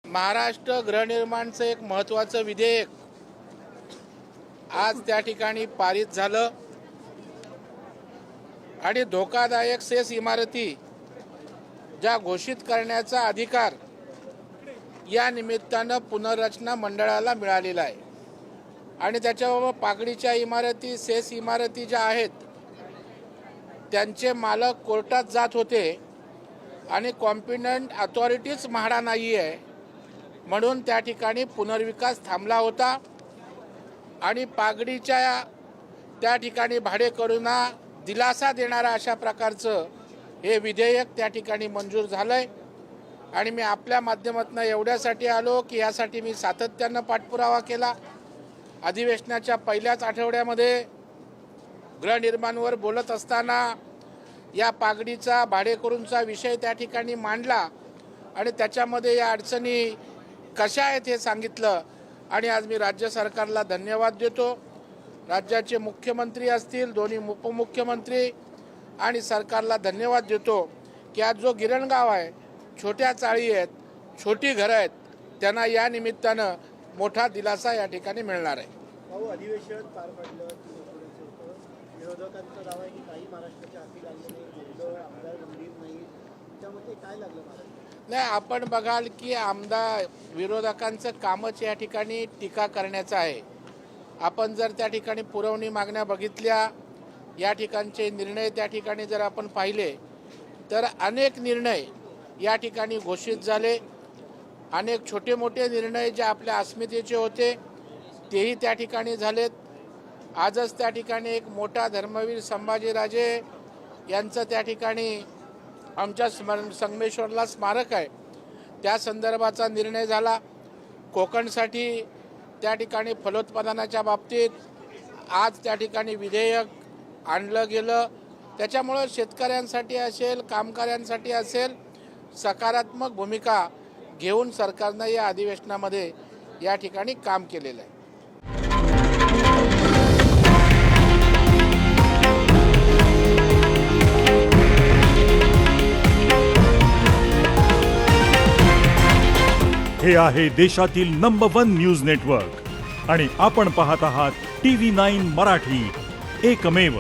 महाराष्ट्र गृहनिर्माणचं एक महत्त्वाचं विधेयक आज त्या ठिकाणी पारित झालं आणि धोकादायक सेस इमारती ज्या घोषित करण्याचा अधिकार या निमित्तानं पुनर्रचना मंडळाला मिळालेला आहे आणि त्याच्याबरोबर पागडीच्या इमारती सेस इमारती ज्या आहेत त्यांचे मालक कोर्टात जात होते आणि कॉम्पिटंट अथॉरिटीज म्हाडा नाही आहे म्हणून त्या ठिकाणी पुनर्विकास थांबला होता आणि पागडीच्या त्या ठिकाणी भाडेकरूंना दिलासा देणारा अशा प्रकारचं हे विधेयक त्या ठिकाणी मंजूर झालंय आणि मी आपल्या माध्यमातून एवढ्यासाठी आलो की यासाठी मी सातत्यानं पाठपुरावा केला। अधिवेशनाच्या पहिल्याच आठवड्यामध्ये गृहनिर्माणवर बोलत असताना या पागडीचा भाडेकरूंचा विषय त्या ठिकाणी मांडला आणि त्याच्यामध्ये या अडचणी कशा आहेत हे सांगितलं आणि आज मी राज्य सरकारला धन्यवाद देतो। राज्याचे मुख्यमंत्री असतील, दोन्ही उपमुख्यमंत्री आणि सरकारला धन्यवाद देतो की आज जो गिरणगाव आहे, छोट्या चाळी आहेत, छोटी घरं आहेत, त्यांना या निमित्तानं मोठा दिलासा या ठिकाणी मिळणार आहे। अधिवेशन पार पडलं विरोधकांचा दावा आहे की काही महाराष्ट्राच्या हाती लागले नाही, आमदार गंभीर नाही, त्यामध्ये काय लागलं नाही? आपण बघाल की आमदार विरोधकांचं कामच या ठिकाणी टीका करण्याचं आहे। आपण जर त्या ठिकाणी पुरवणी मागण्या बघितल्या, या ठिकाणचे निर्णय त्या ठिकाणी जर आपण पाहिले तर अनेक निर्णय या ठिकाणी घोषित झाले। अनेक छोटे मोठे निर्णय जे आपल्या अस्मितेचे होते तेही त्या ठिकाणी झालेत। आजच त्या ठिकाणी एक मोठा धर्मवीर संभाजीराजे यांचं त्या ठिकाणी आमच्या संगमेश्वरला स्मारक आहे, त्या संदर्भाचा निर्णय झाला। कोकणसाठी त्या ठिकाणी फलोत्पादनाच्या बाबतीत आज त्या ठिकाणी विधेयक आणलं गेलं। त्याच्यामुळं शेतकऱ्यांसाठी असेल, कामगारांसाठी असेल, सकारात्मक भूमिका घेऊन सरकारनं या अधिवेशनामध्ये या ठिकाणी काम केलेलं आहे। हे आहे देशातील नंबर 1 न्यूज नेटवर्क आणि आपण पाहत आहात TV9 मराठी, एकमेव।